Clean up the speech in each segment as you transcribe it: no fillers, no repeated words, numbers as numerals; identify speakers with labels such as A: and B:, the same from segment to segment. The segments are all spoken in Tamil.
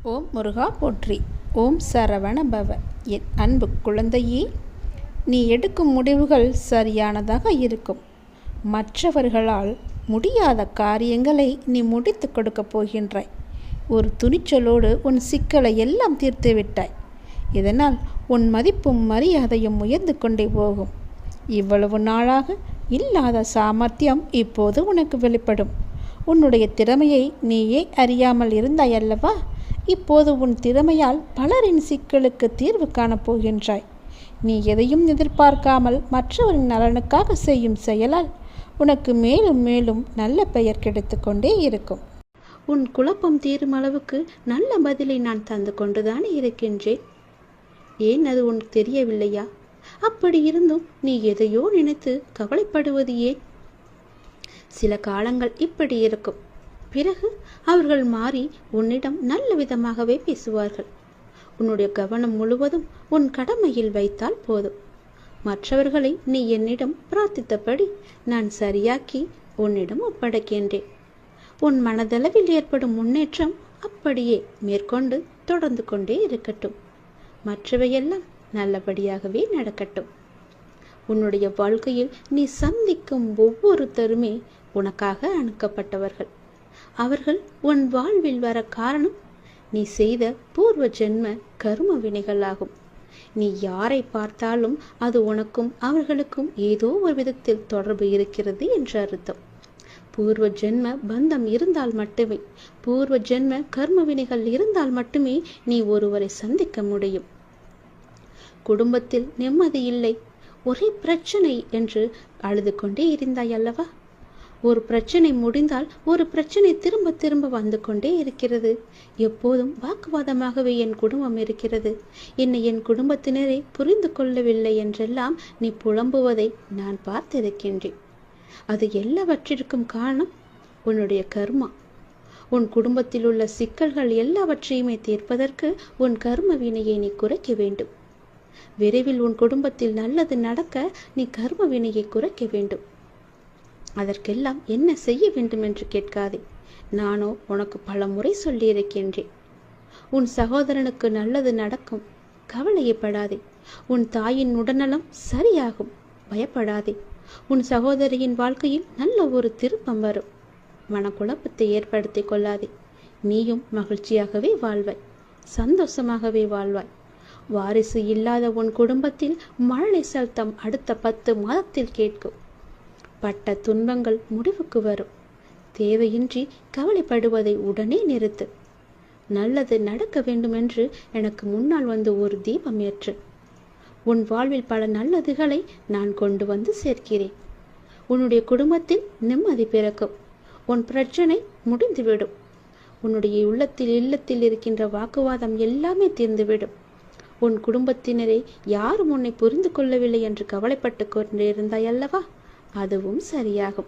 A: ஓம் முருகா போற்றி. ஓம் சரவண பவ. என் அன்பு குழந்தையே, நீ எடுக்கும் முடிவுகள் சரியானதாக இருக்கும். மற்றவர்களால் முடியாத காரியங்களை நீ முடித்து கொடுக்கப் போகின்றாய். ஒரு துணிச்சலோடு உன் சிக்கலை எல்லாம் தீர்த்து விட்டாய். இதனால் உன் மதிப்பும் மரியாதையும் உயர்ந்து கொண்டே போகும். இவ்வளவு நாளாக இல்லாத சாமர்த்தியம் இப்போது உனக்கு வெளிப்படும். உன்னுடைய திறமையை நீயே அறியாமல் இருந்தாய் அல்லவா? இப்போது உன் திறமையால் பலரின் சிக்கலுக்கு தீர்வு காணப்போகின்றாய். நீ எதையும் எதிர்பார்க்காமல் மற்றவரின் நலனுக்காக செய்யும் செயலால் உனக்கு மேலும் மேலும் நல்ல பெயர் கிடைத்து கொண்டே இருக்கும். உன் குழப்பம் தீரும் அளவுக்கு நல்ல பதிலை நான் தந்து கொண்டுதானே இருக்கின்றேன். ஏன் அது உனக்கு தெரியவில்லையா? அப்படி இருந்தும் நீ எதையோ நினைத்து கவலைப்படுவது ஏன்? சில காலங்கள் இப்படி இருக்கும். பிறகு அவர்கள் மாறி உன்னிடம் நல்ல விதமாகவே பேசுவார்கள். உன்னுடைய கவனம் முழுவதும் உன் கடமையில் வைத்தால் போதும். மற்றவர்களை நீ என்னிடம் பிரார்த்தித்தபடி நான் சரியாக்கி உன்னிடம் ஒப்படைக்கின்றேன். உன் மனதளவில் ஏற்படும் முன்னேற்றம் அப்படியே மேற்கொண்டு தொடர்ந்து கொண்டே இருக்கட்டும். மற்றவையெல்லாம் நல்லபடியாகவே நடக்கட்டும். உன்னுடைய வாழ்க்கையில் நீ சந்திக்கும் ஒவ்வொருத்தருமே உனக்காக அனுப்பப்பட்டவர்கள். அவர்கள் உன் வாழ்வில் வர காரணம் நீ செய்த பூர்வ ஜென்ம கர்ம வினைகளாகும். நீ யாரை பார்த்தாலும் அது உனக்கும் அவர்களுக்கும் ஏதோ ஒரு விதத்தில் தொடர்பு இருக்கிறது என்று அர்த்தம். பூர்வ ஜென்ம பந்தம் இருந்தால் மட்டுமே, பூர்வ ஜென்ம கர்ம வினைகள் இருந்தால் மட்டுமே நீ ஒருவரை சந்திக்க முடியும். குடும்பத்தில் நிம்மதி இல்லை, ஒரே பிரச்சனை என்று அழுது கொண்டே இருந்தாய் அல்லவா? ஒரு பிரச்சனை முடிந்தால் ஒரு பிரச்சனை திரும்ப திரும்ப வந்து கொண்டே இருக்கிறது. எப்போதும் வாக்குவாதமாகவே என் குடும்பம் இருக்கிறது, என்னை என் குடும்பத்தினரே புரிந்து கொள்ளவில்லை என்றெல்லாம் நீ புலம்புவதை நான் பார்த்திருக்கின்றேன். அது எல்லாவற்றிற்கும் காரணம் உன்னுடைய கர்மா. உன் குடும்பத்தில் உள்ள சிக்கல்கள் எல்லாவற்றையுமே தீர்ப்பதற்கு உன் கர்ம வினையை நீ குறைக்க வேண்டும். விரைவில் உன் குடும்பத்தில் நல்லது நடக்க நீ கர்ம வினையை குறைக்க வேண்டும். அதற்கெல்லாம் என்ன செய்ய வேண்டும் என்று கேட்காதே. நானோ உனக்கு பல முறை சொல்லியிருக்கின்றேன். உன் சகோதரனுக்கு நல்லது நடக்கும், கவலையப்படாதே. உன் தாயின் உடல்நலம் சரியாகும், பயப்படாதே. உன் சகோதரியின் வாழ்க்கையில் நல்ல ஒரு திருப்பம் வரும். மனக்குழப்பத்தை ஏற்படுத்தி கொள்ளாதே. நீயும் மகிழ்ச்சியாகவே வாழ்வாய், சந்தோஷமாகவே வாழ்வாய். வாரிசு இல்லாத உன் குடும்பத்தில் மழலை சத்தம் அடுத்த 10 மாதத்தில் கேட்கும். பட்ட துன்பங்கள் முடிவுக்கு வரும். தேவையின்றி கவலைப்படுவதை உடனே நிறுத்து. நல்லது நடக்க வேண்டுமென்று எனக்கு முன்னால் வந்து ஒரு தீபம் ஏற்று. உன் வாழ்வில் பல நல்லதுகளை நான் கொண்டு வந்து சேர்க்கிறேன். உன்னுடைய குடும்பத்தில் நிம்மதி பிறக்கும். உன் பிரச்சனை முடிந்துவிடும். உன்னுடைய இல்லத்தில் இருக்கின்ற வாக்குவாதம் எல்லாமே தீர்ந்துவிடும். உன் குடும்பத்தினரை யாரும் உன்னை புரிந்து கொள்ளவில்லை என்று கவலைப்பட்டு கொண்டிருந்தாய் அல்லவா? அதுவும் சரியாகும்.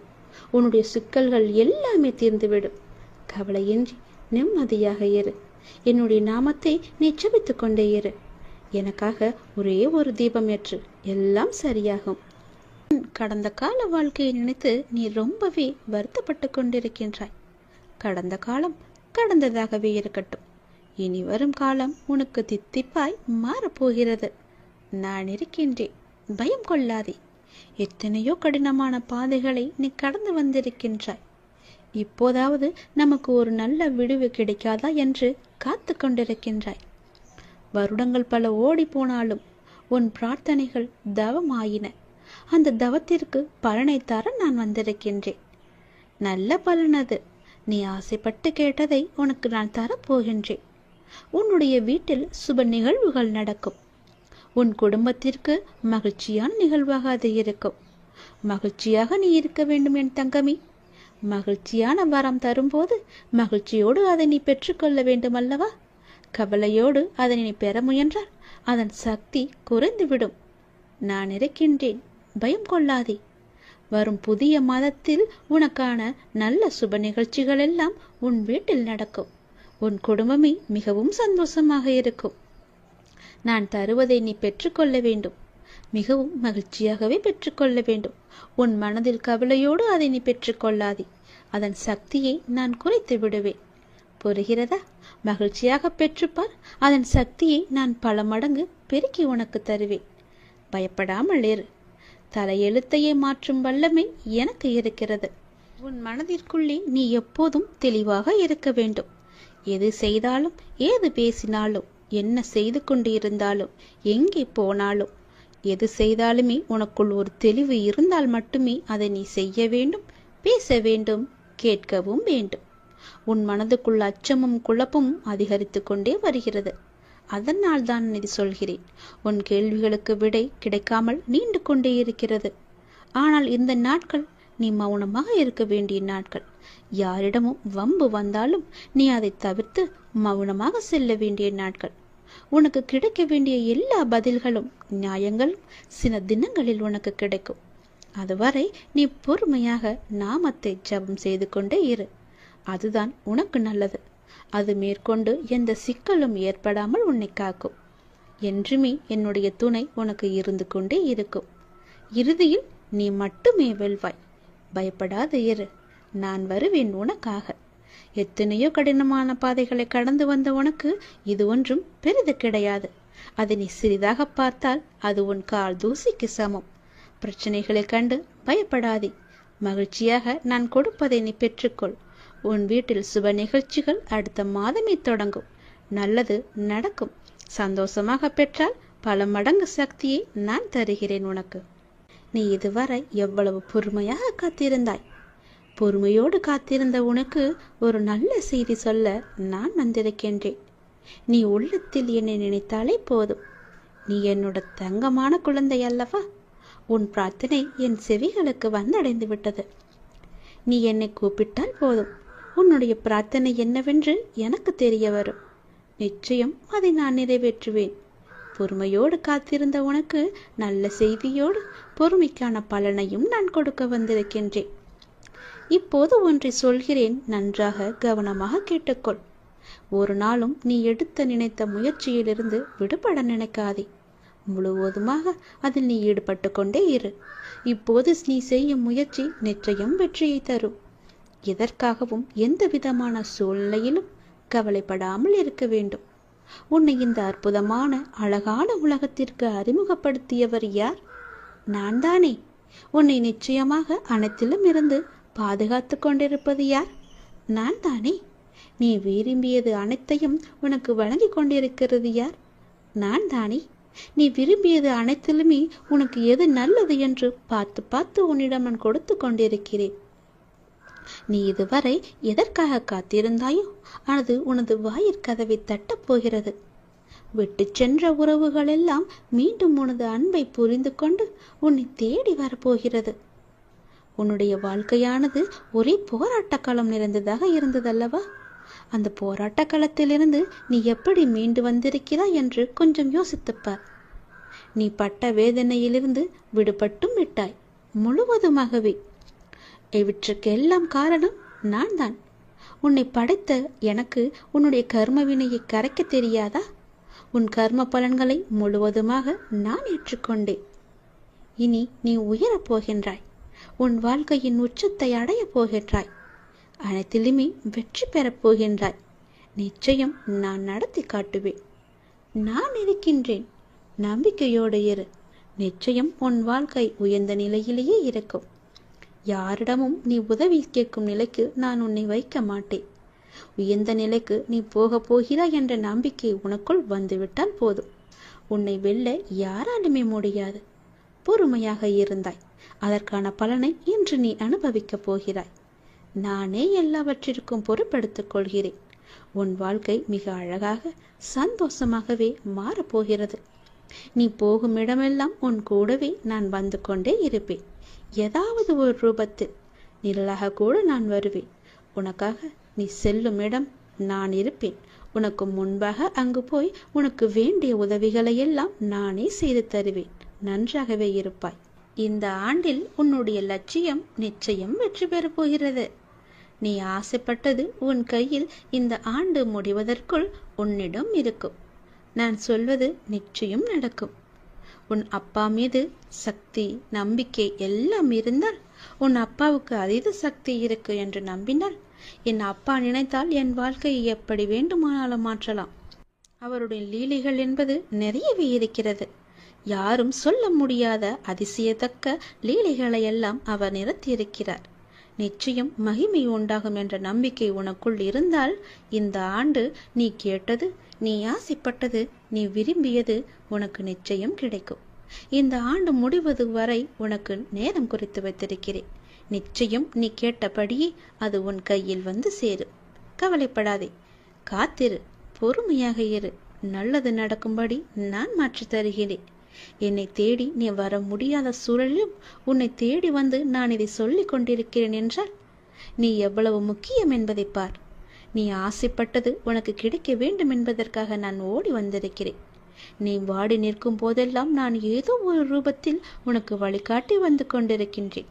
A: உன்னுடைய சிக்கல்கள் எல்லாமே தீர்ந்துவிடும். கவலையின்றி நிம்மதியாக இரு. என்னுடைய நாமத்தை நீ ஜெபித்துக் கொண்டே இரு. எனக்காக ஒரே ஒரு தீபம் ஏற்று, எல்லாம் சரியாகும். கடந்த கால வாழ்க்கையை நினைத்து நீ ரொம்பவே வருத்தப்பட்டு கொண்டிருக்கின்றாய். கடந்த காலம் கடந்ததாகவே இருக்கட்டும். இனி வரும் காலம் உனக்கு தித்திப்பாய் மாறப்போகிறது. நான் இருக்கின்றேன், பயம் கொள்ளாதே. எத்தனையோ கடினமான பாதைகளை நீ கடந்து வந்திருக்கின்றாய். இப்போதாவது நமக்கு ஒரு நல்ல விடுவு கிடைக்காதா என்று காத்து கொண்டிருக்கின்றாய். வருடங்கள் பல ஓடி போனாலும் உன் பிரார்த்தனைகள் தவமாயின. அந்த தவத்திற்கு பலனை தர நான் வந்திருக்கின்றேன். நல்ல பலனது. நீ ஆசைப்பட்டு கேட்டதை உனக்கு நான் தரப்போகின்றேன். உன்னுடைய வீட்டில் சுப நிகழ்வுகள் நடக்கும். உன் குடும்பத்திற்கு மகிழ்ச்சியான நிகழ்வாக அது இருக்கும். மகிழ்ச்சியாக நீ இருக்க வேண்டும் என் தங்கமி. மகிழ்ச்சியான வரம் தரும்போது மகிழ்ச்சியோடு அதை நீ பெற்றுக்கொள்ள வேண்டும் அல்லவா? கவலையோடு அதை நீ பெற முயன்றால் அதன் சக்தி குறைந்துவிடும். நான் இருக்கின்றேன், பயம் கொள்ளாதே. வரும் புதிய மாதத்தில் உனக்கான நல்ல சுப நிகழ்ச்சிகள் எல்லாம் உன் வீட்டில் நடக்கும். உன் குடும்பமே மிகவும் சந்தோஷமாக இருக்கும். நான் தருவதை நீ பெற்றுக்கொள்ள வேண்டும். மிகவும் மகிழ்ச்சியாகவே பெற்றுக்கொள்ள வேண்டும். உன் மனதில் கவலையோடு அதை நீ பெற்றுக்கொள்ளாதே. அதன் சக்தியை நான் குறைத்து விடுவேன். புரிகிறதா? மகிழ்ச்சியாக பெற்றுப்பார். அதன் சக்தியை நான் பல மடங்கு பெருக்கி உனக்கு தருவேன். பயப்படாமல் இரு. தலையெழுத்தையே மாற்றும் வல்லமை எனக்கு இருக்கிறது. உன் மனதிற்குள்ளே நீ எப்போதும் தெளிவாக இருக்க வேண்டும். எது செய்தாலும், ஏது பேசினாலும், என்ன செய்து கொண்டு இருந்தாலும், எங்கே போனாலும், எது செய்தாலுமே உனக்குள் ஒரு தெளிவு இருந்தால் மட்டுமே அதை நீ செய்ய வேண்டும், பேச வேண்டும், கேட்கவும் வேண்டும். உன் மனதுக்குள் அச்சமும் குழப்பமும் அதிகரித்து கொண்டே வருகிறது. அதனால் தான் இது சொல்கிறேன். உன் கேள்விகளுக்கு விடை கிடைக்காமல் நீண்டு கொண்டே இருக்கிறது. ஆனால் இந்த நாட்கள் நீ மௌனமாக இருக்க வேண்டிய நாட்கள். யாரிடமும் வம்பு வந்தாலும் நீ அதை தவிர்த்து மௌனமாக செல்ல வேண்டிய நாட்கள். உனக்கு கிடைக்க வேண்டிய எல்லா பதில்களும் நியாயங்களும் சில தினங்களில் உனக்கு கிடைக்கும். அதுவரை நீ பொறுமையாக நாமத்தை ஜபம் செய்து கொண்டே இரு. அதுதான் உனக்கு நல்லது. அது மேற்கொண்டு எந்த சிக்கலும் ஏற்படாமல் உன்னை காக்கும். என்றுமே என்னுடைய துணை உனக்கு இருந்து கொண்டே இருக்கும். இறுதியில் நீ மட்டுமே வெல்வாய். பயப்படாது இரு. நான் வருவேன் உனக்காக. எத்தனையோ கடினமான பாதைகளை கடந்து வந்த உனக்கு இது ஒன்றும் பெரிது கிடையாது. அதை நீ சிறிதாக பார்த்தால் அது உன் கால் தூசிக்கு சமம். பிரச்சனைகளை கண்டு பயப்படாதே. மகிழ்ச்சியாக நான் கொடுப்பதை நீ பெற்றுக்கொள். உன் வீட்டில் சுப நிகழ்ச்சிகள் அடுத்த மாதமே தொடங்கும். நல்லது நடக்கும். சந்தோஷமாக பெற்றால் பல மடங்கு சக்தியை நான் தருகிறேன் உனக்கு. நீ இதுவரை எவ்வளவு பொறுமையாக காத்திருந்தாய். பொறுமையோடு காத்திருந்த உனக்கு ஒரு நல்ல செய்தி சொல்ல நான் வந்திருக்கின்றேன். நீ உள்ளத்தில் என்னை நினைத்தாலே போதும். நீ என்னோட தங்கமான குழந்தை அல்லவா? உன் பிரார்த்தனை என் செவிகளுக்கு வந்தடைந்து விட்டது. நீ என்னை கூப்பிட்டால் போதும். உன்னுடைய பிரார்த்தனை என்னவென்று எனக்கு தெரிய வரும். நிச்சயம் அதை நான் நிறைவேற்றுவேன். பொறுமையோடு காத்திருந்த உனக்கு நல்ல செய்தியோடு பொறுமைக்கான பலனையும் நான் கொடுக்க வந்திருக்கின்றேன். இப்போது ஒன்றை சொல்கிறேன், நன்றாக கவனமாக கேட்டுக்கொள். ஒரு நாளும் நீ எடுத்த நினைத்த முயற்சியிலிருந்து விடுபட நினைக்காதே. முழுவதுமாக அதில் நீ ஈடுபட்டு கொண்டே இரு. இப்போது நீ செய்யும் முயற்சி நிச்சயம் வெற்றியை தரும். எதற்காகவும் எந்த விதமான சூழ்நிலையிலும் கவலைப்படாமல் இருக்க வேண்டும். உன்னை இந்த அற்புதமான அழகான உலகத்திற்கு அறிமுகப்படுத்தியவர் யார்? நான் தானே. உன்னை நிச்சயமாக அனைத்திலும் இருந்து பாதுகாத்து கொண்டிருப்பது யார்? நான் தானே. நீ விரும்பியது அனைத்தையும் உனக்கு வழங்கி கொண்டிருக்கிறது யார்? நான் தானே. நீ விரும்பியது அனைத்திலுமே உனக்கு எது நல்லது என்று பார்த்து பார்த்து உன்னிடம் நான் கொடுத்து கொண்டிருக்கிறேன். நீ இதுவரை எதற்காக காத்திருந்தாயோ அது உனது வாயிற்கதவை தட்டப் போகிறது. விட்டு சென்ற உறவுகள் எல்லாம் மீண்டும் உனது அன்பை புரிந்து கொண்டு உன்னை தேடி வரப்போகிறது. உன்னுடைய வாழ்க்கையானது ஒரே போராட்ட களம் நிறைந்ததாக இருந்ததல்லவா? அந்த போராட்ட களத்திலிருந்து நீ எப்படி மீண்டு வந்திருக்கிறாய் என்று கொஞ்சம் யோசித்துப்பார். நீ பட்ட வேதனையிலிருந்து விடுபட்டும் விட்டாய், முழுவதுமாகவே. இவற்றுக்கெல்லாம் காரணம் நான் தான். உன்னை படைத்த எனக்கு உன்னுடைய கர்ம வினையை கரைக்க தெரியாதா? உன் கர்ம பலன்களை முழுவதுமாக நான் ஏற்றுக்கொண்டேன். இனி நீ உயரப் போகின்றாய். உன் வாழ்க்கையின் உச்சத்தை அடையப் போகின்றாய். அனைத்திலுமே வெற்றி பெறப் போகின்றாய். நிச்சயம் நான் நடத்தி காட்டுவேன். நான் இருக்கின்றேன். நம்பிக்கையோடு இரு. நிச்சயம் உன் வாழ்க்கை உயர்ந்த நிலையிலேயே இருக்கும். யாரிடமும் நீ உதவி கேட்கும் நிலைக்கு நான் உன்னை வைக்க மாட்டேன். உயர்ந்த நிலைக்கு நீ போகப் போகிறாய் என்ற நம்பிக்கை உனக்குள் வந்துவிட்டால் போதும். உன்னை வெல்ல யாராலுமே முடியாது. பொறுமையாக இருந்தாய். அதற்கான பலனை இன்று நீ அனுபவிக்கப் போகிறாய். நானே எல்லாவற்றிற்கும் பொறுப்பெடுத்துக் கொள்கிறேன். உன் வாழ்க்கை மிக அழகாக சந்தோஷமாகவே மாறப்போகிறது. நீ போகும் இடமெல்லாம் உன் கூடவே நான் வந்து கொண்டே இருப்பேன். ஏதாவது ஒரு ரூபத்தில் நிழலாக கூட நான் வருவேன். உனக்காக நீ செல்லும் இடம் நான் இருப்பேன். உனக்கு முன்பாக அங்கு போய் உனக்கு வேண்டிய உதவிகளை எல்லாம் நானே செய்து தருவேன். நன்றாகவே இருப்பாய். இந்த ஆண்டில் உன்னுடைய லட்சியம் நிச்சயம் வெற்றி பெறப் போகிறது. நீ ஆசைப்பட்டது உன் கையில் இந்த ஆண்டு முடிவதற்குள் உன்னிடம் இருக்கும். நான் சொல்வது நிச்சயம் நடக்கும். உன் அப்பா மீது சக்தி, நம்பிக்கை எல்லாம் இருந்தால், உன் அப்பாவுக்கு அதீத சக்தி இருக்கு என்று நம்பினால், என் அப்பா நினைத்தால் என் வாழ்க்கையை எப்படி வேண்டுமானாலும் மாற்றலாம். அவருடைய லீலைகள் என்பது நிறையவே இருக்கிறது. யாரும் சொல்ல முடியாத அதிசயத்தக்க லீலைகளை எல்லாம் அவர் நிறுத்தியிருக்கிறார். நிச்சயம் மகிமை உண்டாகும் என்ற நம்பிக்கை உனக்குள் இருந்தால் இந்த ஆண்டு நீ கேட்டது, நீ ஆசைப்பட்டது, நீ விரும்பியது உனக்கு நிச்சயம் கிடைக்கும். இந்த ஆண்டு முடிவது வரை உனக்கு நேரம் குறித்து வைத்திருக்கிறேன். நிச்சயம் நீ கேட்டபடியே அது உன் கையில் வந்து சேரும். கவலைப்படாதே, காத்திரு, பொறுமையாக இரு. நல்லது நடக்கும்படி நான் மாற்றி தருகிறேன். என்னை தேடி நீ வர முடியாத சூழலிலும் உன்னை தேடி வந்து நான் இதை சொல்லிக் கொண்டிருக்கிறேன் என்றால் நீ எவ்வளவு முக்கியம் என்பதை பார். நீ ஆசைப்பட்டது உனக்கு கிடைக்க வேண்டும் என்பதற்காக நான் ஓடி வந்திருக்கிறேன். நீ வாடி நிற்கும் போதெல்லாம் நான் ஏதோ ஒரு ரூபத்தில் உனக்கு வழிகாட்டி வந்து கொண்டிருக்கின்றேன்.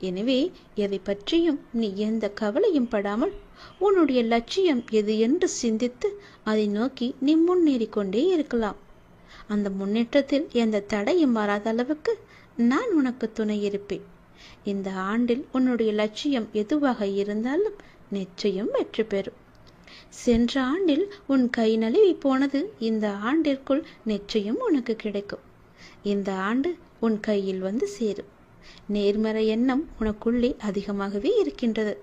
A: எனவே எதை பற்றியும் நீ எந்த கவலையும் படாமல் உன்னுடைய லட்சியம் எது என்று சிந்தித்து அதை நோக்கி நீ முன்னேறி கொண்டே இருக்கலாம். அந்த முன்னேற்றத்தில் எந்த தடையும் வராத அளவுக்கு நான் உனக்கு துணை இருப்பேன். இந்த ஆண்டில் உன்னுடைய லட்சியம் எதுவாக இருந்தாலும் நிச்சயம் வெற்றி பெறும். சென்ற ஆண்டில் உன் கை நழுவி போனது இந்த ஆண்டிற்குள் நிச்சயம் உனக்கு கிடைக்கும். இந்த ஆண்டு உன் கையில் வந்து சேரும். நேர்மறை எண்ணம் உனக்குள்ளே அதிகமாகவே இருக்கின்றது.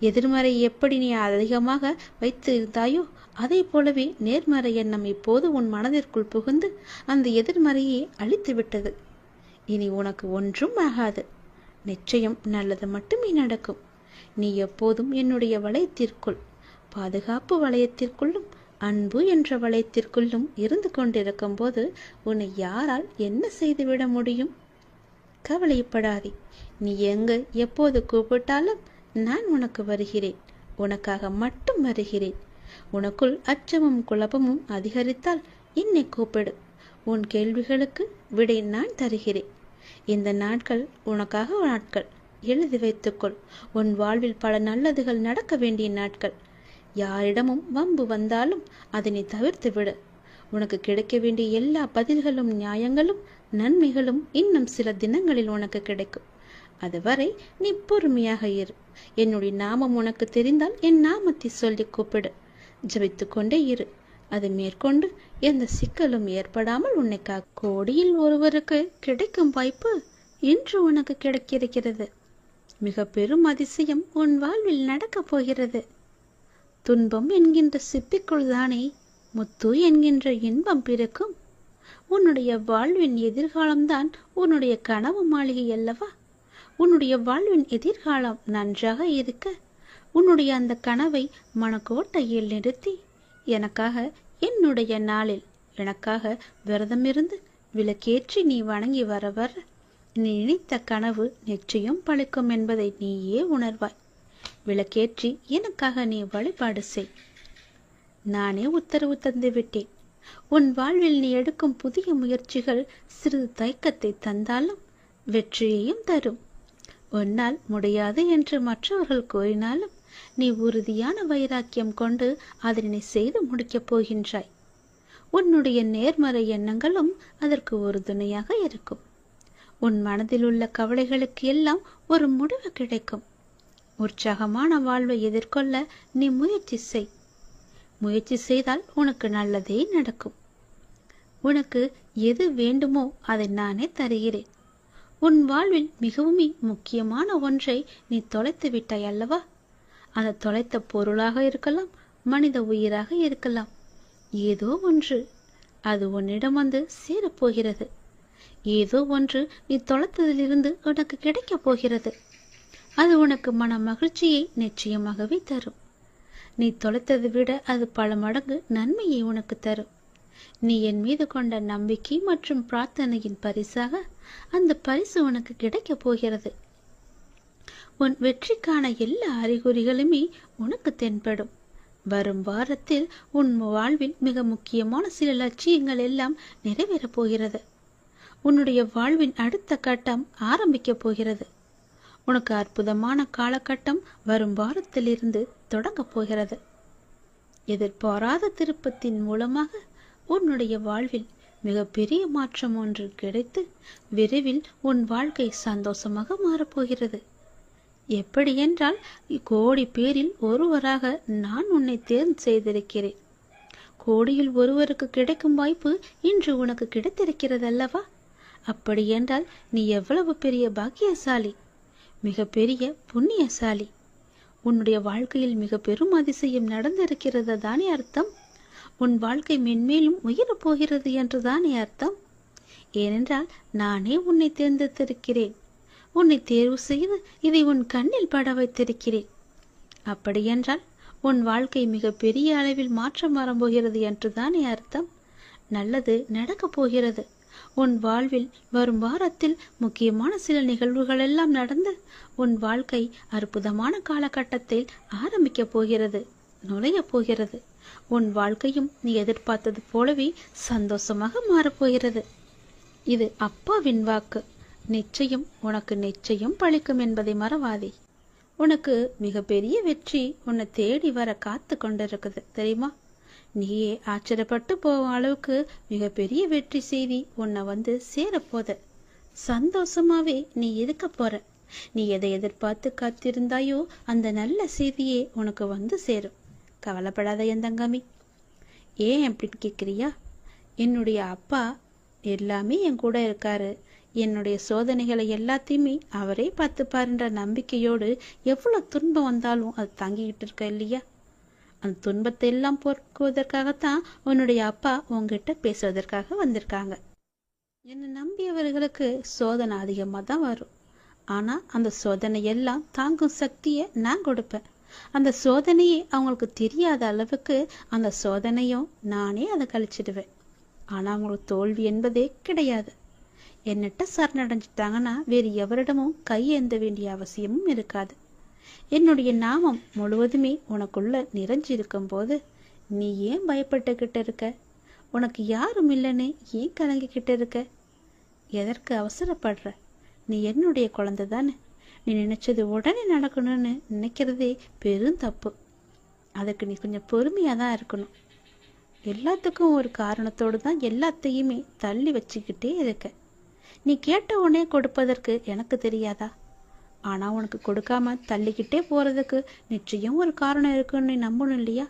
A: எதிர்மறை எப்படி நீ அதிகமாக வைத்திருந்தாயோ அதை போலவே நேர்மறை எண்ணம் இப்போது உன் மனதிற்குள் புகுந்து அந்த எதிர்மறையை அழித்து விட்டது. இனி உனக்கு ஒன்றும் ஆகாது. நிச்சயம் நல்லது மட்டுமே நடக்கும். நீ எப்போதும் என்னுடைய வளையத்திற்குள், பாதுகாப்பு வளையத்திற்குள்ளும் அன்பு என்ற வளையத்திற்குள்ளும் இருந்து கொண்டிருக்கும் போது உன்னை யாரால் என்ன செய்துவிட முடியும்? கவலைப்படாதே. நீ எங்கு எப்போது கூப்பிட்டாலும் நான் உனக்கு வருகிறேன். உனக்காக மட்டும் வருகிறேன். உனக்குள் அச்சமும் குழப்பமும் அதிகரித்தால் என்னை கூப்பிடு. உன் கேள்விகளுக்கு விடை நான் தருகிறேன். இந்த நாட்கள் உனக்காக நாட்கள். எழுதி வைத்துக்கொள். உன் வாழ்வில் பல நல்லதுகள் நடக்க வேண்டிய நாட்கள். யாரிடமும் வம்பு வந்தாலும் அதனை தவிர்த்து விடு. உனக்கு கிடைக்க வேண்டிய எல்லா பதில்களும் நியாயங்களும் நன்மைகளும் இன்னும் சில தினங்களில் உனக்கு கிடைக்கும். அதுவரை நீ பொறுமையாக இரு. என்னுடைய நாமம் உனக்கு தெரிந்தால் என் நாமத்தை சொல்லி கூப்பிடு. ஜபித்து கொண்டே இரு. அது மேற்கொண்டு எந்த சிக்கலும் ஏற்படாமல் உன்னை கோடியில் ஒருவருக்கு கிடைக்கும் வாய்ப்பு இன்று உனக்கு கிடைக்கிறது. மிக பெரும் அதிசயம் உன் வாழ்வில் நடக்கப் போகிறது. துன்பம் என்கின்ற சிப்பிக்குள் தானே முத்து என்கின்ற இன்பம் பிறக்கும். உன்னுடைய வாழ்வின் எதிர்காலம்தான் உன்னுடைய கனவு மாளிகை அல்லவா? உன்னுடைய வாழ்வின் எதிர்காலம் நன்றாக இருக்க உன்னுடைய அந்த கனவை மனக்கோட்டையில் நிறுத்தி எனக்காக என்னுடைய நாளில் எனக்காக விரதமிருந்து விளக்கேற்றி நீ வணங்கி வர வர நீ நினைத்த கனவு நிச்சயம் பழிக்கும் என்பதை நீயே உணர்வாய். விளக்கேற்றி எனக்காக நீ வழிபாடு செய். நானே உத்தரவு தந்து விட்டேன். உன் வாழ்வில் நீ எடுக்கும் புதிய முயற்சிகள் சிறிது தயக்கத்தை தந்தாலும் வெற்றியையும் தரும். உன்னால் முடியாது என்று மற்றவர்கள் கூறினாலும் நீ உறுதியான வைராக்கியம் கொண்டு அதனை செய்து முடிக்கப் போகின்றாய். உன்னுடைய நேர்மறை எண்ணங்களும் அதற்கு ஒரு துணையாக இருக்கும். உன் மனதில் உள்ள கவலைகளுக்கு எல்லாம் ஒரு முடிவு கிடைக்கும். உற்சாகமான வாழ்வை எதிர்கொள்ள நீ முயற்சி செய். முயற்சி செய்தால் உனக்கு நல்லதே நடக்கும். உனக்கு எது வேண்டுமோ அதை நானே தருகிறேன். உன் வாழ்வில் மிகவும் முக்கியமான ஒன்றை நீ தொலைத்து விட்டாய் அல்லவா? அந்த தொலைத்த பொருளாக இருக்கலாம், மனித உயிராக இருக்கலாம். ஏதோ ஒன்று அது உன்னிடம் வந்து சேரப்போகிறது. ஏதோ ஒன்று நீ தொலைத்ததிலிருந்து உனக்கு கிடைக்கப் போகிறது. அது உனக்கு மன மகிழ்ச்சியை நிச்சயமாகவே தரும். நீ தொலைத்ததை விட அது பல மடங்கு நன்மையை உனக்கு தரும். நீ என் மீது கொண்ட நம்பிக்கை மற்றும் பிரார்த்தனையின் பரிசாக அந்த பரிசு உனக்கு கிடைக்கப் போகிறது. உன் வெற்றிக்கான எல்லா அறிகுறிகளுமே உனக்கு தென்படும். வரும் வாரத்தில் உன் வாழ்வில் மிக முக்கியமான சில லட்சியங்கள் எல்லாம் நிறைவேறப் போகிறது. உன்னுடைய வாழ்வின் அடுத்த கட்டம் ஆரம்பிக்கப் போகிறது. உனக்கு அற்புதமான காலகட்டம் வரும் வாரத்திலிருந்து தொடங்கப் போகிறது. எதிர்பாராத திருப்பத்தின் மூலமாக உன்னுடைய வாழ்வில் மிகப்பெரிய மாற்றம் ஒன்று கிடைத்து விரைவில் உன் வாழ்க்கை சந்தோஷமாக மாறப்போகிறது. எப்படி என்றால் கோடி பேரில் ஒருவராக நான் உன்னை தேர்வு செய்திருக்கிறேன். கோடியில் ஒருவருக்கு கிடைக்கும் வாய்ப்பு இன்று உனக்கு கிடைத்திருக்கிறது அல்லவா? அப்படி என்றால் நீ எவ்வளவு பெரிய பாக்கியசாலி, மிக பெரிய புண்ணியசாலி. உன்னுடைய வாழ்க்கையில் மிக பெரும் அதிசயம் நடந்திருக்கிறது தானே அர்த்தம். உன் வாழ்க்கை மென்மேலும் உயரப் போகிறது என்று தானே அர்த்தம். ஏனென்றால் நானே உன்னை தேர்ந்தெடுத்திருக்கிறேன். உன்னை தேர்வு செய்து இதை உன் கண்ணில் பட வைத்திருக்கிறேன். அப்படியென்றால் உன் வாழ்க்கை மிக பெரிய அளவில் மாற்றம் வரப்போகிறது என்று தானே அர்த்தம். நல்லது நடக்கப் போகிறது. உன் வாழ்வில் வரும் வாரத்தில் முக்கியமான சில நிகழ்வுகள் எல்லாம் நடந்து உன் வாழ்க்கை அற்புதமான காலகட்டத்தில் ஆரம்பிக்கப் போகிறது, நுழையப் போகிறது. உன் வாழ்க்கையும் நீ எதிர்பார்த்தது போலவே சந்தோஷமாக மாறப்போகிறது. இது அப்பாவின் வாக்கு. நிச்சயம் உனக்கு நிச்சயம் பழிக்கும் என்பதை மறவாதே. உனக்கு மிகப்பெரிய வெற்றி உன்னை தேடி வர காத்து கொண்டிருக்குது தெரியுமா? நீயே ஆச்சரியப்பட்டு போகும் அளவுக்கு மிகப்பெரிய வெற்றி செய்தி உன்னை வந்து சேரப்போத. சந்தோஷமாவே நீ இருக்க போற. நீ எதை எதிர்பார்த்து காத்திருந்தாயோ அந்த நல்ல செய்தியே உனக்கு வந்து சேரும். கவலைப்படாத என் தங்கமி. ஏன் அப்படின்னு கேட்குறியா? என்னுடைய அப்பா எல்லாமே என் கூட இருக்காரு. என்னுடைய சோதனைகளை எல்லாத்தையுமே அவரே பார்த்துப்பாருன்ற நம்பிக்கையோடு எவ்வளோ துன்பம் வந்தாலும் அது தாங்கிக்கிட்டு இருக்க இல்லையா? அந்த துன்பத்தை எல்லாம் போக்குவதற்காகத்தான் உன்னுடைய அப்பா உங்ககிட்ட பேசுவதற்காக வந்திருக்காங்க. என்னை நம்பியவர்களுக்கு சோதனை அதிகமாக தான் வரும். ஆனால் அந்த சோதனை எல்லாம் தாங்கும் சக்தியை நான் கொடுப்பேன். அந்த சோதனையே அவங்களுக்கு தெரியாத அளவுக்கு அந்த சோதனையும் நானே அதை கழிச்சிடுவேன். ஆனால் அவங்களுக்கு தோல்வி என்பதே கிடையாது. என்னட்ட சரணடைஞ்சிட்டாங்கன்னா வேறு எவரிடமும் கையேந்த வேண்டிய அவசியமும் இருக்காது. என்னுடைய நாமம் முழுவதுமே உனக்குள்ள நிறைஞ்சிருக்கும் போது நீ ஏன் பயப்பட்டுக்கிட்டு இருக்க? உனக்கு யாரும் இல்லைன்னு ஏன் கலங்கிக்கிட்டு இருக்க? எதற்கு அவசரப்படுற? நீ என்னுடைய குழந்தை தானே. நீ நினைச்சது உடனே நடக்கணும்னு நினைக்கிறதே பெரும் தப்பு. அதுக்கு நீ கொஞ்சம் பொறுமையாக தான் இருக்கணும். எல்லாத்துக்கும் ஒரு காரணத்தோடு தான் எல்லாத்தையுமே தள்ளி வச்சுக்கிட்டே இருக்க. நீ கேட்ட உடனே கொடுப்பதற்கு எனக்கு தெரியாதா? ஆனால் உனக்கு கொடுக்காம தள்ளிக்கிட்டே போகிறதுக்கு நிச்சயம் ஒரு காரணம் இருக்குன்னு நீ நம்பணும் இல்லையா?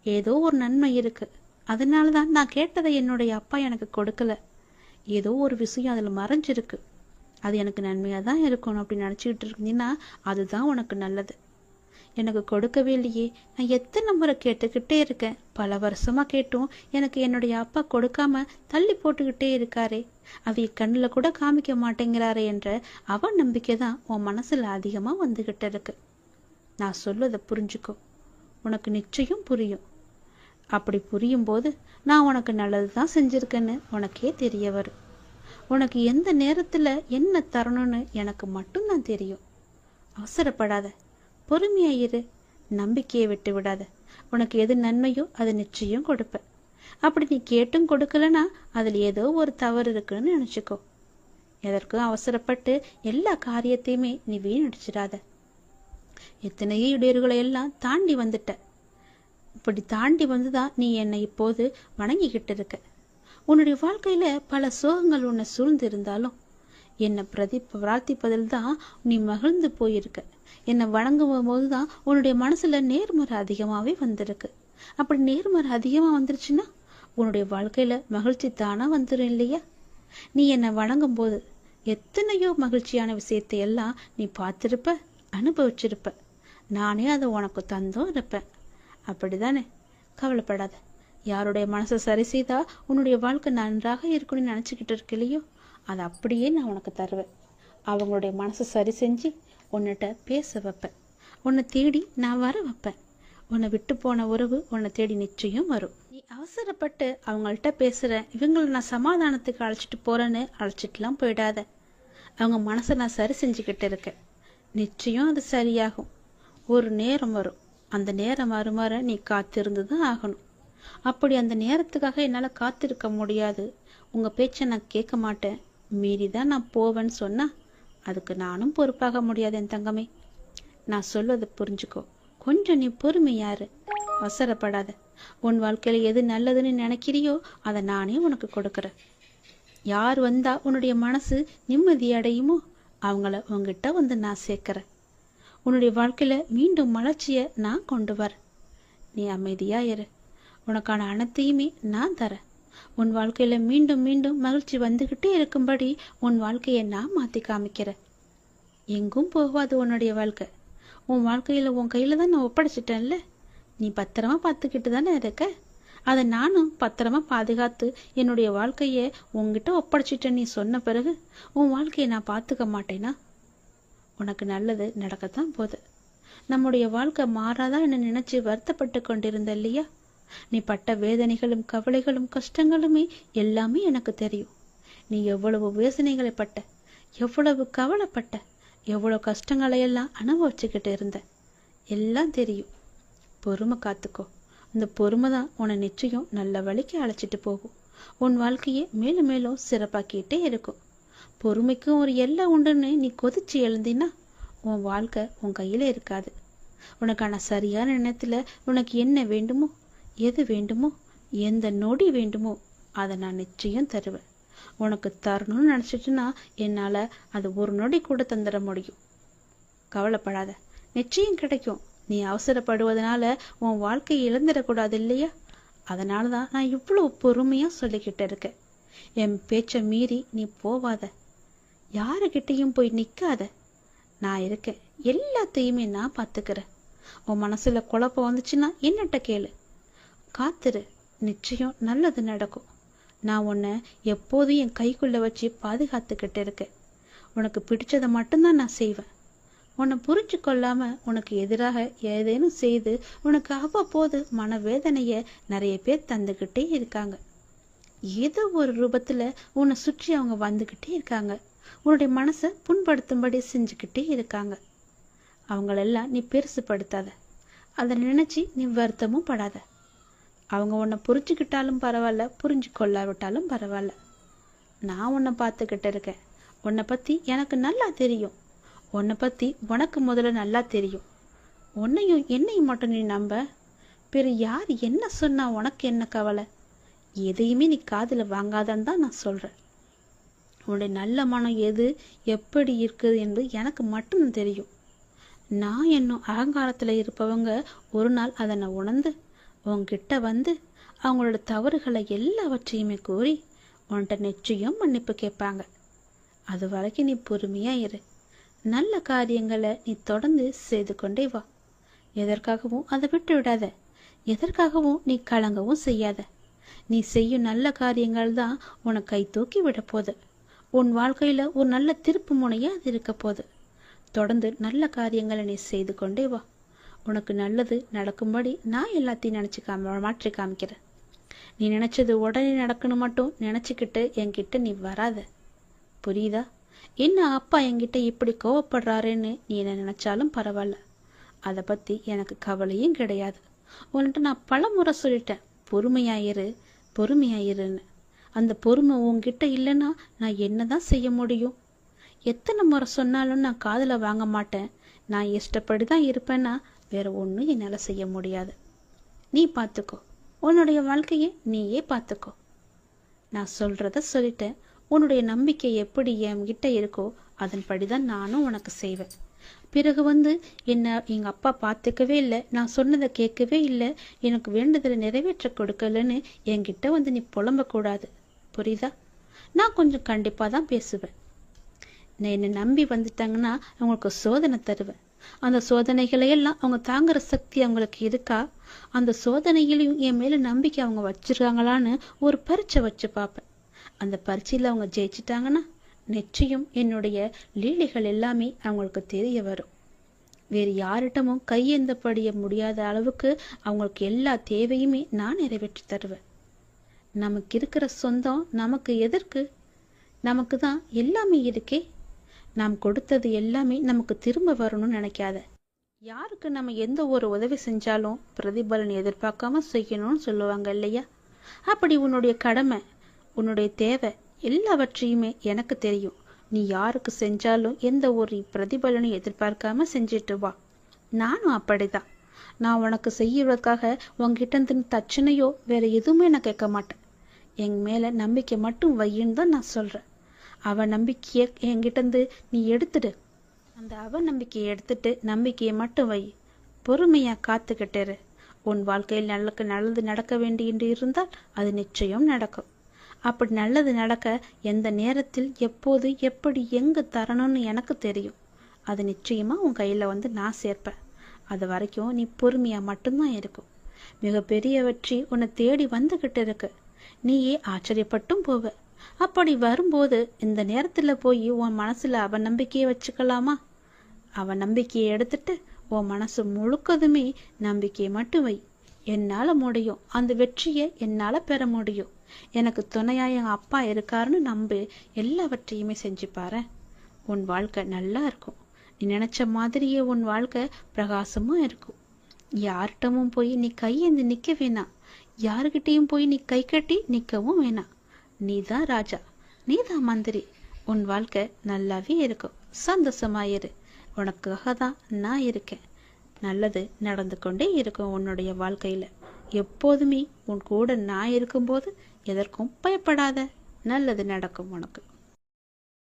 A: ஏதோ ஒரு நன்மை இருக்கு. அதனால தான் நான் கேட்டதை என்னுடைய அப்பா எனக்கு கொடுக்கல. ஏதோ ஒரு விஷயம் அதில் மறைஞ்சிருக்கு. அது எனக்கு நன்மையாக தான் இருக்கணும் அப்படின்னு நினச்சிக்கிட்டு இருந்தீங்கன்னா அதுதான் உனக்கு நல்லது. எனக்கு கொடுக்கவே இல்லையே. நான் எத்தனை முறை கேட்டுக்கிட்டே இருக்கேன். பல வருஷமாக கேட்டும் எனக்கு என்னுடைய அப்பா கொடுக்காம தள்ளி போட்டுக்கிட்டே இருக்காரே, அதை கண்ணில் கூட காமிக்க மாட்டேங்கிறாரே என்ற அவன் நம்பிக்கை தான் உன் மனசில் அதிகமாக வந்துக்கிட்டு இருக்கு. நான் சொல்வதை புரிஞ்சுக்கோ. உனக்கு நிச்சயம் புரியும். அப்படி புரியும் போது நான் உனக்கு நல்லது தான் செஞ்சுருக்கேன்னு உனக்கே தெரிய வரும். உனக்கு எந்த நேரத்தில் என்ன தரணும்னு எனக்கு மட்டும்தான் தெரியும். அவசரப்படாத, பொறுமையாயிரு, நம்பிக்கையை விட்டு விடாத. உனக்கு எது நன்மையோ அதை நிச்சயம் கொடுப்ப. அப்படி நீ கேட்டும் கொடுக்கலனா அதில் ஏதோ ஒரு தவறு இருக்குன்னு நினச்சிக்கோ. எதற்கும் அவசரப்பட்டு எல்லா காரியத்தையுமே நீ வீணடிச்சிடாத. எத்தனையோ இடையூறுகளை எல்லாம் தாண்டி வந்துட்ட. இப்படி தாண்டி வந்துதான் நீ என்னை இப்போது வணங்கிக்கிட்டு இருக்க. உன்னுடைய வாழ்க்கையில பல சோகங்கள் உன்னை சூழ்ந்து இருந்தாலும் என்னை பிரார்த்திப்பதில் தான் நீ மகிழ்ந்து போயிருக்க. என்னை வணங்கும் போது தான் உன்னுடைய மனசுல நேர்மறை அதிகமாகவே வந்திருக்கு. அப்படி நேர்மறை அதிகமாக வந்துருச்சுன்னா உன்னுடைய வாழ்க்கையில மகிழ்ச்சி தானா வந்துடும் இல்லையா? நீ என்னை வணங்கும் போது எத்தனையோ மகிழ்ச்சியான விஷயத்தை எல்லாம் நீ பார்த்திருப்ப, அனுபவிச்சிருப்ப. நானே அதை உனக்கு தந்தும் இருப்பேன். அப்படிதானே? கவலைப்படாத. யாருடைய மனசை சரி செய்தா உன்னுடைய வாழ்க்கை நன்றாக இருக்குன்னு நினச்சிக்கிட்டு இருக்கலையோ அதை அப்படியே நான் உனக்கு தருவேன். அவங்களுடைய மனசை சரி செஞ்சு உன்னிட்ட பேச வைப்பேன். உன்னை தேடி நான் வர வைப்பேன். உன்னை விட்டு போன உறவு உன்னை தேடி நிச்சயம் வரும். நீ அவசரப்பட்டு அவங்கள்ட்ட பேசுகிற, இவங்களை நான் சமாதானத்துக்கு அழைச்சிட்டு போகிறேன்னு அழைச்சிட்டுலாம் போயிடாத. அவங்க மனசை நான் சரி செஞ்சுக்கிட்டு இருக்கேன். நிச்சயம் அது சரியாகும். ஒரு நேரம் வரும். அந்த நேரம் வருமாற நீ காத்திருந்து தான் ஆகணும். அப்படி அந்த நேரத்துக்காக என்னால் காத்திருக்க முடியாது, உங்கள் பேச்சை நான் கேட்க மாட்டேன், மீறி தான் நான் போவேன்னு சொன்னால் அதுக்கு நானும் பொறுப்பாக முடியாது என் தங்கமே. நான் சொல்வதை புரிஞ்சுக்கோ. கொஞ்சம் நீ பொறுமையாரு, அவசரப்படாத. உன் வாழ்க்கையில் எது நல்லதுன்னு நினைக்கிறியோ அதை நானே உனக்கு கொடுக்குறேன். யார் வந்தா உன்னுடைய மனசு நிம்மதி அடையுமோ அவங்கள உங்ககிட்ட வந்து நான் சேர்க்குறேன். உன்னுடைய வாழ்க்கையில் மீண்டும் மலர்ச்சியை நான் கொண்டு வரேன். நீ அமைதியாக இரு. உனக்கான அனைத்தையுமே நான் தரேன். உன் வாழ்க்கையில் மீண்டும் மீண்டும் மகிழ்ச்சி வந்துக்கிட்டே இருக்கும்படி உன் வாழ்க்கையை நான் மாற்றி காமிக்கிறேன். எங்கும் போகாது உன்னுடைய வாழ்க்கை. உன் வாழ்க்கையில் உன் கையில் தான் நான் ஒப்படைச்சிட்டேன்ல. நீ பத்திரமா பார்த்துக்கிட்டு தானே இருக்க. அதை நானும் பத்திரமா பாதுகாத்து என்னுடைய வாழ்க்கையை உங்ககிட்ட ஒப்படைச்சிட்டேன். நீ சொன்ன பிறகு உன் வாழ்க்கையை நான் பார்த்துக்க மாட்டேனா? உனக்கு நல்லது நடக்கத்தான் போகுது. நம்முடைய வாழ்க்கை மாறாதா என்ன நினைச்சு வருத்தப்பட்டு கொண்டிருந்த இல்லையா? நீ பட்ட வேதனைகளும் கவலைகளும் கஷ்டங்களுமே எல்லாமே எனக்கு தெரியும். நீ எவ்வளவு வேதனைகளை பட்ட, எவ்வளவு கவலைப்பட்ட, எவ்வளவு கஷ்டங்களை எல்லாம் அனுபவிச்சுக்கிட்டு இருந்த எல்லாம் தெரியும். பொறுமை காத்துக்கோ. அந்த பொறுமை தான் உன்னை நிச்சயம் நல்ல வழிக்கு அழைச்சிட்டு போகும். உன் வாழ்க்கையை மேலும் மேலும் சிறப்பாக்கிட்டே இருக்கும். பொறுமைக்கும் ஒரு எல்லை உண்டுன்னு நீ கொதிச்சு எழுந்தினா உன் வாழ்க்கை உன் கையில இருக்காது. உனக்கான சரியான நேரத்துல உனக்கு என்ன வேண்டுமோ, எது வேண்டுமோ, எந்த நொடி வேண்டுமோ அதை நான் நிச்சயம் தருவேன். உனக்கு தரணும்னு நினச்சிட்டுனா என்னால் அது ஒரு நொடி கூட தந்துட முடியும். கவலைப்படாத, நிச்சயம் கிடைக்கும். நீ அவசரப்படுவதனால உன் வாழ்க்கையை இழந்துடக்கூடாது இல்லையா? அதனால தான் நான் இவ்வளவு பொறுமையாக சொல்லிக்கிட்டு இருக்கேன். என் பேச்சை மீறி நீ போவாத, யாருக்கிட்டையும் போய் நிற்காத. நான் இருக்கேன், எல்லாத்தையுமே நான் பார்த்துக்கிறேன். உன் மனசில் குழப்பம் வந்துச்சுன்னா என்னட்ட கேளு, காத்துரு, நிச்சயம் நல்லது நடக்கும். நான் உன்னை எப்போதும் என் கைக்குள்ளே வச்சு பாதுகாத்துக்கிட்டு இருக்கேன். உனக்கு பிடிச்சதை மட்டும்தான் நான் செய்வேன். உன்னை புரிஞ்சு கொள்ளாமல் உனக்கு எதிராக ஏதேனும் செய்து உனக்கு அவ்வப்போது மனவேதனையை நிறைய பேர் தந்துக்கிட்டே இருக்காங்க. ஏதோ ஒரு ரூபத்தில் உன்னை சுற்றி அவங்க வந்துக்கிட்டே இருக்காங்க. உன்னுடைய மனசை புண்படுத்தும்படி செஞ்சுக்கிட்டே இருக்காங்க. அவங்களெல்லாம் நீ பெருசுப்படுத்தாத. அதை நினச்சி நீ வருத்தமும் படாத. அவங்க உன்னை புரிஞ்சுக்கிட்டாலும் பரவாயில்ல, புரிஞ்சு கொள்ளாவிட்டாலும் பரவாயில்ல. நான் உன்னை பார்த்துக்கிட்டு இருக்கேன். உன்னை பற்றி எனக்கு நல்லா தெரியும். உன்னை பற்றி உனக்கு முதல்ல நல்லா தெரியும். உன்னையும் என்னையும் மட்டும் நீ நம்ப. பிற யார் என்ன சொன்னா உனக்கு என்ன கவலை? எதையுமே நீ காதில் வாங்காதான்னு தான் நான் சொல்கிறேன். உன்னுடைய நல்ல மனம் எது எப்படி இருக்குது என்று எனக்கு மட்டும் தெரியும். நான் என்னும் அகங்காரத்தில் இருப்பவங்க ஒரு நாள் அதை நான் உணர்ந்து உன்கிட்ட வந்து அவங்களோட தவறுகளை எல்லாவற்றையுமே கூறி உன்கிட்ட நிச்சயம் மன்னிப்பு கேட்பாங்க. அது வரைக்கும் நீ பொறுமையாக இரு. நல்ல காரியங்களை நீ தொடர்ந்து செய்து கொண்டே வா. எதற்காகவும் அதை விட்டு விடாத. எதற்காகவும் நீ கலங்கவும் செய்யாத. நீ செய்யும் நல்ல காரியங்கள் தான் உனக்கு கை தூக்கி விட போகுது. உன் வாழ்க்கையில் ஒரு நல்ல திருப்பு முனையாக அது இருக்க போகுது. தொடர்ந்து நல்ல காரியங்களை நீ செய்து கொண்டே வா. உனக்கு நல்லது நடக்கும்படி நான் எல்லாத்தையும் நினச்சி மாற்றி காமிக்கிறேன். நீ நினச்சது உடனே நடக்கணும் மட்டும் நினச்சிக்கிட்டு என்கிட்ட நீ வராத. புரியுதா? என்ன அப்பா என்கிட்ட இப்படி கோவப்படுறாருன்னு நீ என்ன நினச்சாலும் பரவாயில்ல. அதை பற்றி எனக்கு கவலையும் கிடையாது. உன்கிட்ட நான் பல முறை சொல்லிட்டேன், பொறுமையாயிரு பொறுமையாயிருன்னு. அந்த பொறுமை உன்கிட்ட இல்லைன்னா நான் என்ன தான் செய்ய முடியும்? எத்தனை முறை சொன்னாலும் நான் காதில் வாங்க மாட்டேன். நான் இஷ்டப்படி தான் இருப்பேன்னா வேற ஒன்றும் என்னால் செய்ய முடியாது. நீ பார்த்துக்கோ, உன்னுடைய வாழ்க்கையை நீயே பார்த்துக்கோ. நான் சொல்கிறத சொல்லிட்டேன். உன்னுடைய நம்பிக்கை எப்படி என்கிட்ட இருக்கோ அதன்படி தான் நானும் உனக்கு செய்வேன். பிறகு என்ன எங்கள் அப்பா பார்த்துக்கவே இல்லை, நான் சொன்னதை கேட்கவே இல்லை, எனக்கு வேண்டுதலை நிறைவேற்ற கொடுக்கலன்னு என்கிட்ட நீ புலம்பக்கூடாது. புரியுதா? நான் கொஞ்சம் கண்டிப்பாக தான் பேசுவேன். நான் என்னை நம்பி வந்துட்டாங்கன்னா அவங்களுக்கு சோதனை தருவேன். அந்த சோதனைகளையெல்லாம் அவங்க தாங்குற சக்தி அவங்களுக்கு இருக்கா? அந்த சோதனையிலையும் என் மேலே நம்பிக்கை அவங்க வச்சிருக்காங்களான்னு ஒரு பரீட்சை வச்சு பார்ப்பேன். அந்த பரீட்சையில் அவங்க ஜெயிச்சிட்டாங்கன்னா நிச்சயம் என்னுடைய லீலைகள் எல்லாமே அவங்களுக்கு தெரிய வரும். வேறு யார்கிட்டமும் கையேந்தப்படிய முடியாத அளவுக்கு அவங்களுக்கு எல்லா தேவையுமே நான் நிறைவேற்றி தருவேன். நமக்கு இருக்கிற சொந்தம் நமக்கு எதற்கு? நமக்கு தான் எல்லாமே இருக்கே. நாம் கொடுத்தது எல்லாமே நமக்கு திரும்ப வரணும்னு நினைக்காத. யாருக்கு நம்ம எந்த ஒரு உதவி செஞ்சாலும் பிரதிபலன் எதிர்பார்க்காம செய்யணும்னு சொல்லுவாங்க இல்லையா? அப்படி உன்னுடைய கடமை, உன்னுடைய தேவை எல்லாவற்றையுமே எனக்கு தெரியும். நீ யாருக்கு செஞ்சாலும் எந்த ஒரு பிரதிபலனும் எதிர்பார்க்காம செஞ்சுட்டு வா. நானும் அப்படிதான். நான் உனக்கு செய்யறதுக்காக உங்ககிட்ட இருந்து தச்சனையோ வேற எதுவுமே நான் கேட்க மாட்டேன். என் மேல நம்பிக்கை மட்டும் வையின்னு தான் நான் சொல்றேன். அவ நம்பிக்கையை என்கிட்ட இருந்து நீ எடுத்துடு. அந்த அவநம்பிக்கையை எடுத்துட்டு நம்பிக்கையை மட்டும் வை. பொறுமையாக காத்துக்கிட்டேரு. உன் வாழ்க்கையில் நல்லது நடக்க வேண்டிய இருந்தால் அது நிச்சயம் நடக்கும். அப்படி நல்லது நடக்க எந்த நேரத்தில் எப்போது எப்படி எங்கே தரணும்னு எனக்கு தெரியும். அது நிச்சயமாக உன் கையில் வந்து நான் சேர்ப்பேன். அது வரைக்கும் நீ பொறுமையாக மட்டும்தான் இருக்கும். மிகப்பெரிய வெற்றி உன்னை தேடி வந்துக்கிட்டு இருக்கு. நீயே ஆச்சரியப்பட்டும் போவ. அப்படி வரும்போது இந்த நேரத்தில் போய் உன் மனசில் அவநம்பிக்கையை வச்சுக்கலாமா? அவநம்பிக்கையை எடுத்துட்டு உன் மனசு முழுக்கதுமே நம்பிக்கையை மட்டும் வை. என்னால் முடியும், அந்த வெற்றியை என்னால் பெற முடியும், எனக்கு துணையாக என் அப்பா இருக்காருன்னு நம்பி எல்லாவற்றையுமே செஞ்சு பாரு. உன் வாழ்க்கை நல்லா இருக்கும். நீ நினச்ச மாதிரியே உன் வாழ்க்கை பிரகாசமாக இருக்கும். யார்கிட்டமும் போய் நீ கையேந்து நிற்க வேணாம். யாருக்கிட்டையும் போய் நீ கை கட்டி நிற்கவும் வேணாம். நீ தான் ராஜா, நீ தான் மந்திரி. உன் வாழ்க்கை நல்லாவே இருக்கும். சந்தோஷமாயிரு. உனக்காக தான் நான் இருக்கேன். நல்லது நடந்து கொண்டே இருக்கும் உன்னுடைய வாழ்க்கையில். எப்போதுமே உன் கூட நான் இருக்கும்போது எதற்கும் பயப்படாத. நல்லது நடக்கும் உனக்கு.